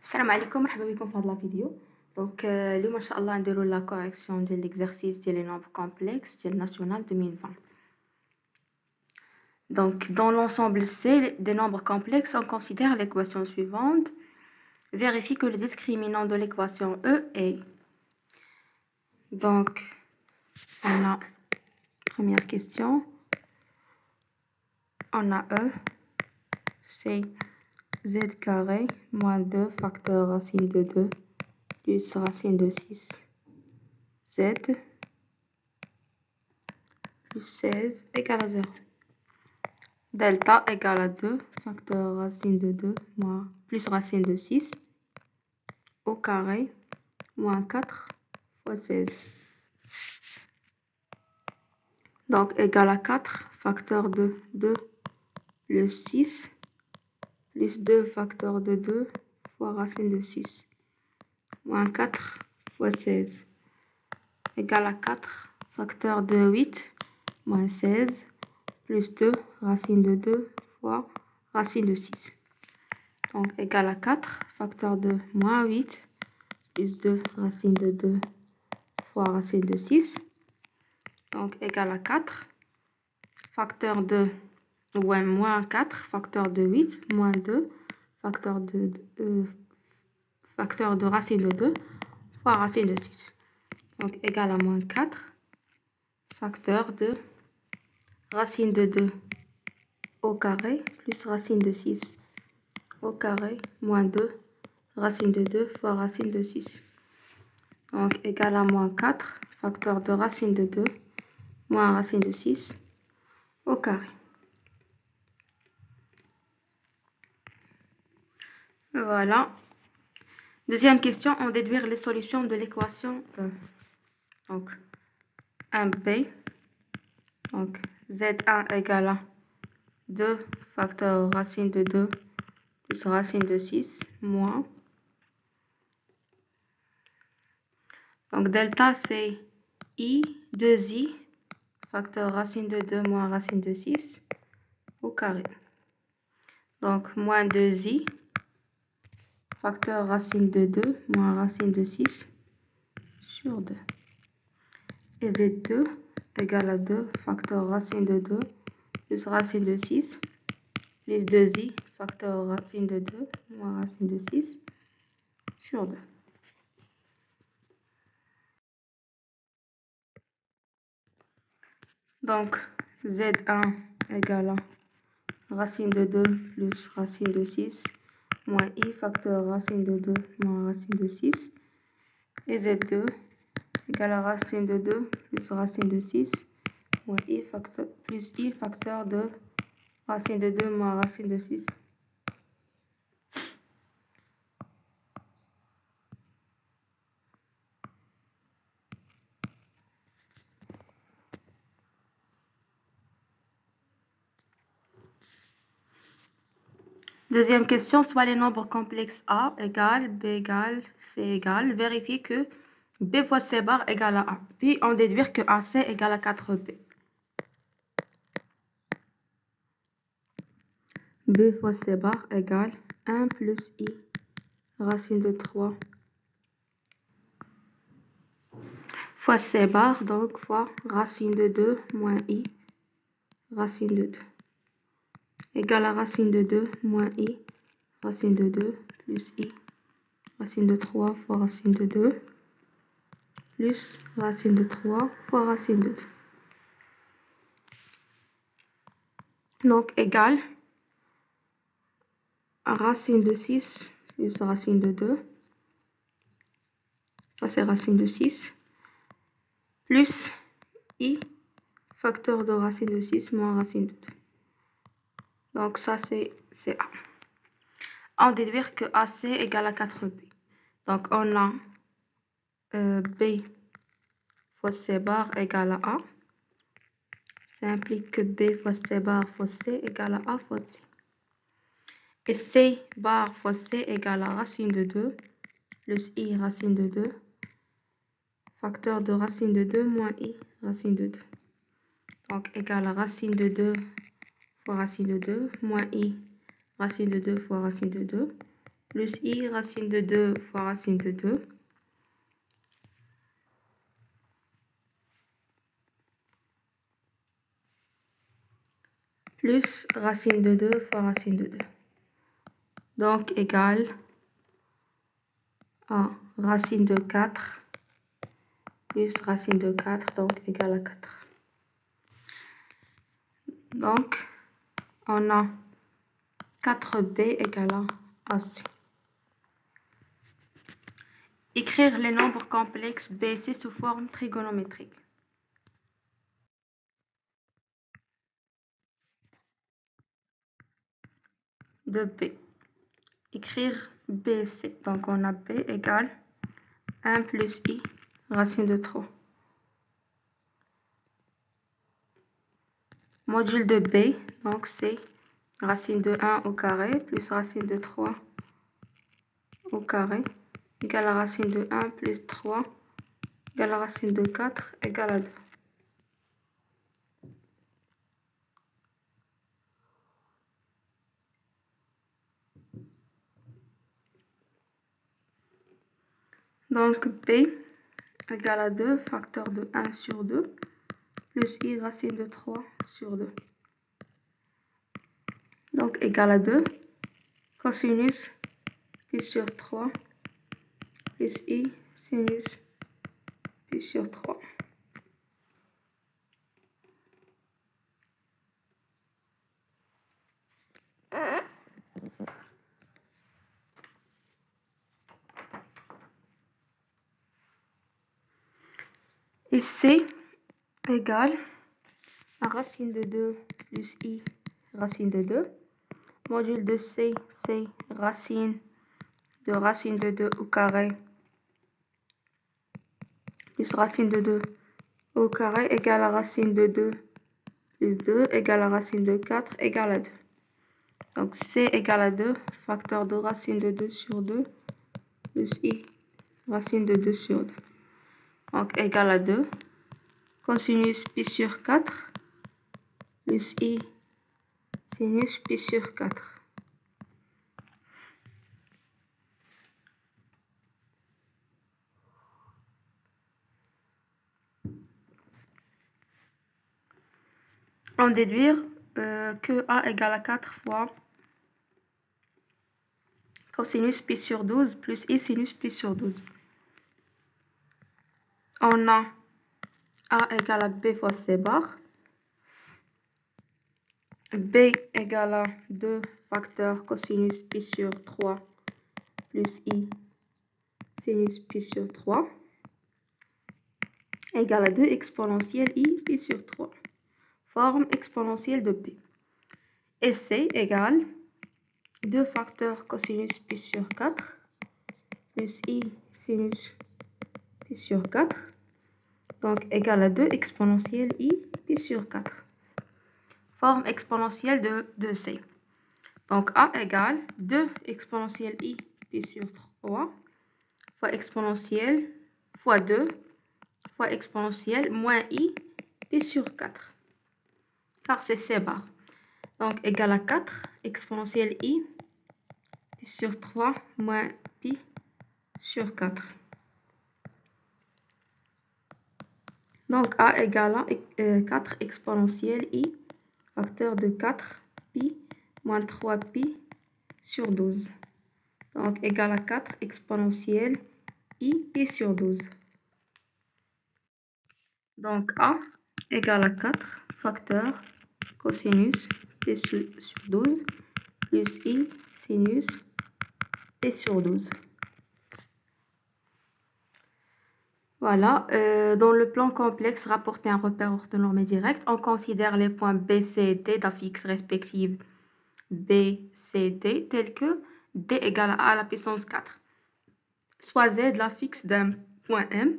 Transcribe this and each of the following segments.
السلام عليكم، مرحبا بكم في هذا الفيديو. دونك اليوم ان شاء الله نديرو لا كوريكسيون ديال ليكزارسيس ديال لي نومبر كومبلكس ديال ناسيونال 2020. Donc, dans l'ensemble C des nombres complexes, on considère l'équation suivante. Vérifie que le discriminant de l'équation E est. Donc, on a première question. On a E, c'est z carré moins 2 facteur racine de 2 plus racine de 6 z plus 16 égale à 0. Delta égale à 2 facteur racine de 2 moins plus racine de 6 au carré moins 4 fois 16. Donc égale à 4 facteur de 2 plus 6 plus 2 facteur de 2 fois racine de 6 moins 4 fois 16 égale à 4 facteur de 8 moins 16 plus 2 racine de 2 fois racine de 6. Donc égale à 4 facteur de moins 8 plus 2 racine de 2 fois racine de 6. Donc égale à 4 facteur de moins 4 facteur de 8 moins 2 facteur de racine de 2 fois racine de 6. Donc égale à moins 4 facteur de racine de 2 au carré plus racine de 6 au carré moins 2 racine de 2 fois racine de 6. Donc égale à moins 4 facteur de racine de 2 moins racine de 6 au carré. Voilà. Deuxième question, on déduire les solutions de l'équation E. Donc 1b, donc z1 égale à 2 facteur racine de 2 plus racine de 6 moins. Donc delta c'est i 2i facteur racine de 2 moins racine de 6 au carré. Donc moins 2i facteur racine de 2 moins racine de 6 sur 2. Et z2 égale à 2 facteur racine de 2 plus racine de 6 plus 2i facteur racine de 2 moins racine de 6 sur 2. Donc z1 égale à racine de 2 plus racine de 6 moins i facteur racine de 2 moins racine de 6. Et z2 égale à racine de 2 plus racine de 6 moins i facteur, plus i facteur de racine de 2 moins racine de 6. Deuxième question, soit les nombres complexes A égale, B égale, C égale. Vérifiez que B fois C bar égale à A. Puis on déduire que AC égale à 4B. B fois C bar égale 1 plus I racine de 3 fois C bar, donc fois racine de 2 moins I racine de 2 égale à racine de 2 moins I racine de 2 plus I racine de 3 fois racine de 2 plus racine de 3 fois racine de 2. Donc égale à racine de 6 plus racine de 2. Ça c'est racine de 6 plus I facteur de racine de 6 moins racine de 2. Donc ça c'est A. On déduire que AC égale à 4B. Donc on a B fois C bar égale à A. Ça implique que B fois C bar fois C égale à A fois C. Et C bar fois C égale à racine de 2 plus I racine de 2 facteur de racine de 2 moins I racine de 2. Donc égale à racine de 2 fois racine de 2 moins I racine de 2 fois racine de 2 plus I racine de 2 fois racine de 2. Plus racine de 2 fois racine de 2. Donc, égale à racine de 4 plus racine de 4, donc égale à 4. Donc, on a 4b égale à AC. Écrire les nombres complexes B et C sous forme trigonométrique. De B. Écrire B et C. Donc, on a B égale 1 plus I racine de 3. Module de B, donc c'est racine de 1 au carré plus racine de 3 au carré égale à racine de 1 plus 3 égale à racine de 4 égale à 2. Donc B égale à 2 facteur de 1 sur 2 plus I racine de 3 sur 2. Donc égale à 2 cosinus pi sur 3 plus I sinus pi sur 3. Et C égale à racine de 2 plus I racine de 2. Module de C, c'est racine de 2 au carré plus racine de 2 au carré égale à racine de 2 plus 2 égale à racine de 4 égale à 2. Donc C égale à 2, facteur de racine de 2 sur 2 plus I racine de 2 sur 2. Donc égale à 2, cosinus pi sur 4 plus I sinus pi sur 4. On déduire que A égale à 4 fois cosinus pi sur 12 plus I sinus pi sur 12. On a A égale à B fois C bar. B égale à 2 facteur cosinus pi sur 3 plus I sinus pi sur 3 égale à 2 exponentielle I pi sur 3. Forme exponentielle de B. Et C égale 2 facteurs cosinus pi sur 4 plus I sinus pi sur 4. Donc égale à 2 exponentielle I pi sur 4. Forme exponentielle de C. Donc A égale 2 exponentielle I pi sur 3 fois exponentielle fois 2 fois exponentielle moins I pi sur 4. Car c'est C bar. Donc égale à 4 exponentielle I pi sur 3 moins pi sur 4. Donc A égale à 4 exponentielle I facteur de 4 pi moins 3 pi sur 12. Donc égale à 4 exponentielle I pi sur 12. Donc A égale à 4 facteur cosinus pi sur 12 plus I sinus pi sur 12. Voilà, dans le plan complexe, rapporter un repère orthonormé direct, on considère les points B, C et D d'affixes respectives B, C, D tels que D égale à A à la puissance 4, soit Z l'affixe d'un point M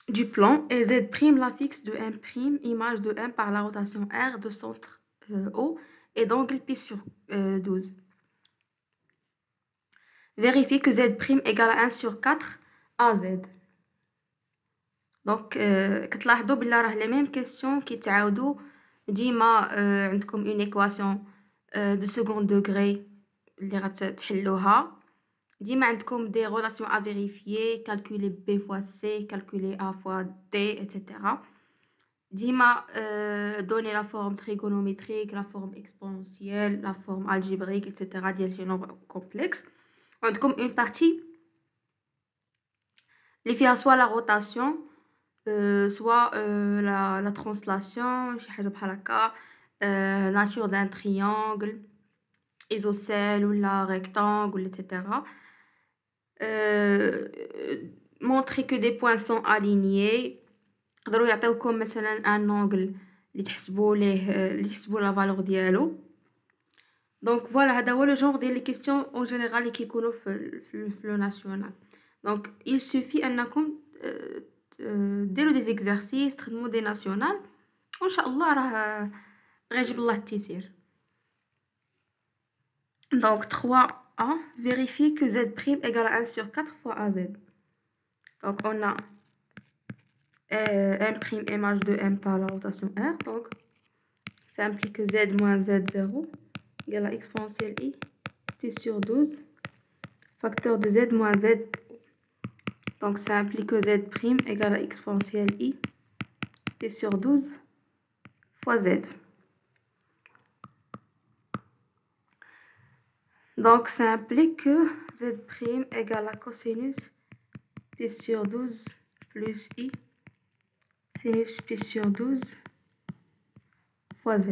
du plan et Z' l'affixe de M', image de M par la rotation R de centre O et d'angle pi sur 12. Vérifie que Z' égale à 1 sur 4 AZ. Donc كتلاحظوا بلي راه les mêmes questions كيتعاودوا ديما عندكم une équation de second degré اللي غتحلوها ديما عندكم des relations à vérifier, calculer B fois C, calculer A fois D, etc. ديما donner la forme trigonométrique, la forme exponentielle, la forme algébrique, etc. ديال شي nombre complexe. عندكم une partie اللي فيها soit la rotation, soit la translation, شي حاجة بحال هكا, nature d'un triangle, isocèle ou la rectangle, etc. Montrer que des points sont alignés. يقدروا يعطيوكم مثلا un angle اللي تحسبوا la valeur ديالو. Donc voilà, هذا هو le genre ديال les questions en général اللي كيكونوا في le national. Donc il suffit انكم ديروا des exercices, تخدموا des nationales وان شاء الله راه غيجيب الله التيسير. Donc 3A, vérifier que Z' égale à 1 sur 4 fois AZ. Donc on a M' image de M par la rotation R. Donc ça implique que Z moins Z0 égale à exponentielle I plus sur 12 facteur de Z moins Z. Donc ça implique que Z' égale à exponentielle I plus sur 12 fois Z. Donc ça implique que Z' égale à cosinus pi sur 12 plus I sinus pi sur 12 fois Z.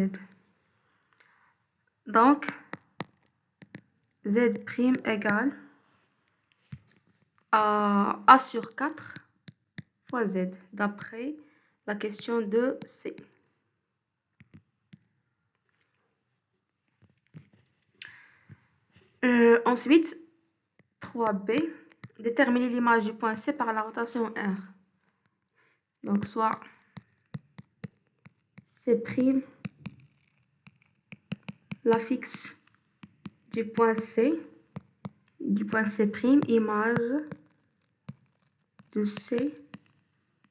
Donc Z' égale à A sur 4 fois Z, d'après la question de C. Ensuite, 3B, déterminer l'image du point C par la rotation R. Donc, soit C', l'affixe du point C, image de C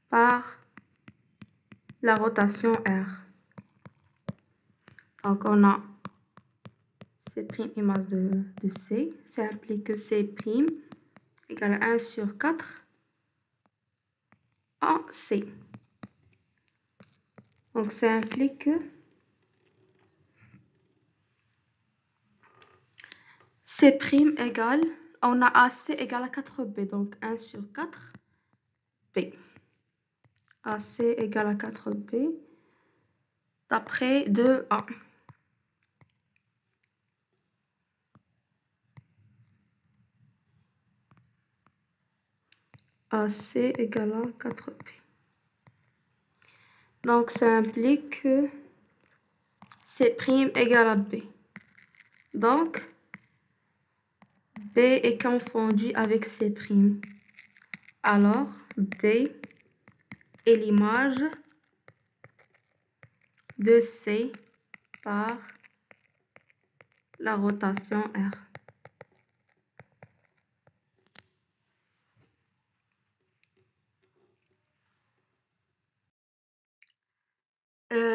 par la rotation R. Donc, on a C' image de C. Ça implique que C' égale à 1 sur 4 en C. Donc, ça implique que C' égale, on a AC égale à 4B, donc 1 sur 4B. AC égale à 4B, d'après 2A. AC égale à 4B. Donc, ça implique que C' égale à B. Donc, B est confondu avec C'. Alors, B est l'image de C par la rotation R.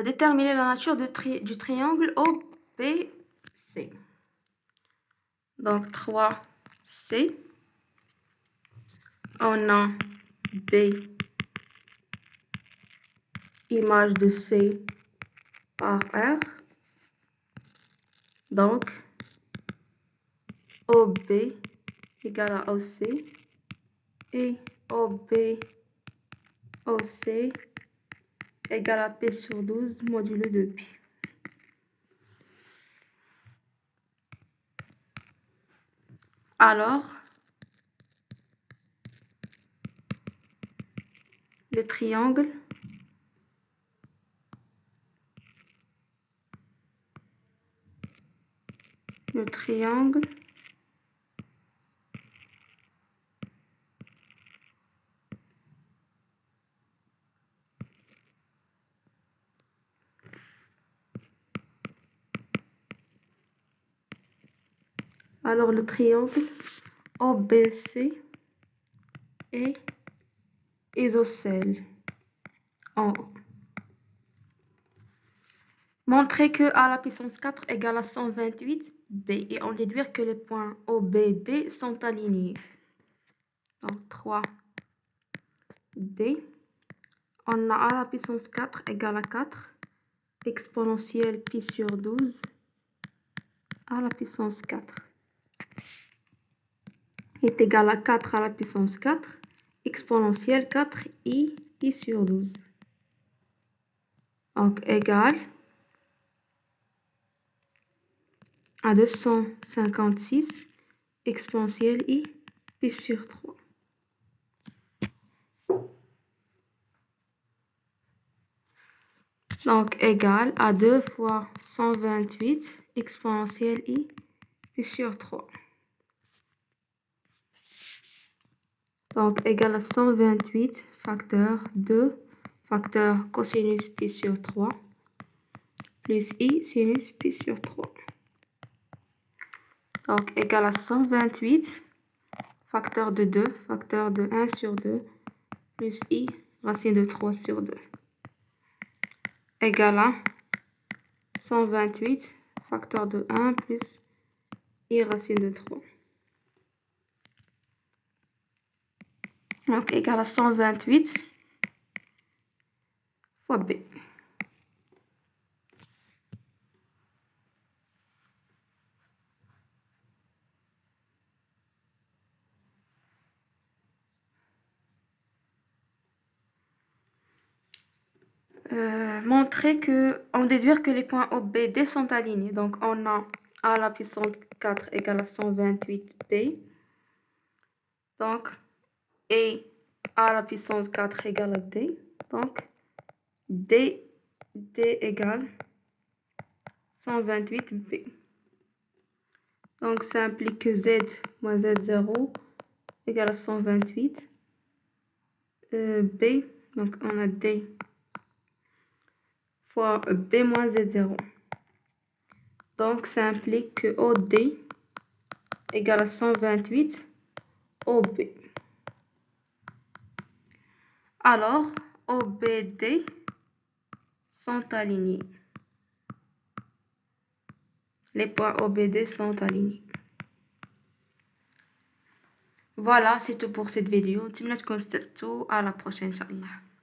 Déterminer la nature du triangle OBC. Donc 3C, on a B, image de C par R. Donc OB égale à OC et OB OC égale à P sur 12 modulo de pi. Alors, le triangle OBC est isocèle en haut. Montrer que A à la puissance 4 égale à 128 B. Et on déduit que les points O, B, D sont alignés. Donc 3D. On a A à la puissance 4 égale à 4 exponentielle pi sur 12 à la puissance 4 est égal à 4 à la puissance 4 exponentielle 4i pi sur 12. Donc égal à 256 exponentielle i pi sur 3. Donc égal à 2 fois 128 exponentielle i pi sur 3. Donc égal à 128 facteur 2 facteur cosinus pi sur 3 plus i sinus pi sur 3. Donc égal à 128 facteur de 2 facteur de 1 sur 2 plus i racine de 3 sur 2 égale à 128 facteur de 1 plus i racine de 3. Donc égal à 128 fois b. Montrer que, on déduire que les points O, B, D sont alignés. Donc on a A à la puissance 4 égale à 128b. Donc et A à la puissance 4 égale à D. Donc D égale 128b. Donc ça implique que Z moins Z0 égale à 128. B, donc on a D fois B moins Z0. Donc ça implique que OD égale à 128 OB. Alors, OBD sont alignés. Les points OBD sont alignés. Voilà, c'est tout pour cette vidéo. À la prochaine, Inch'Allah.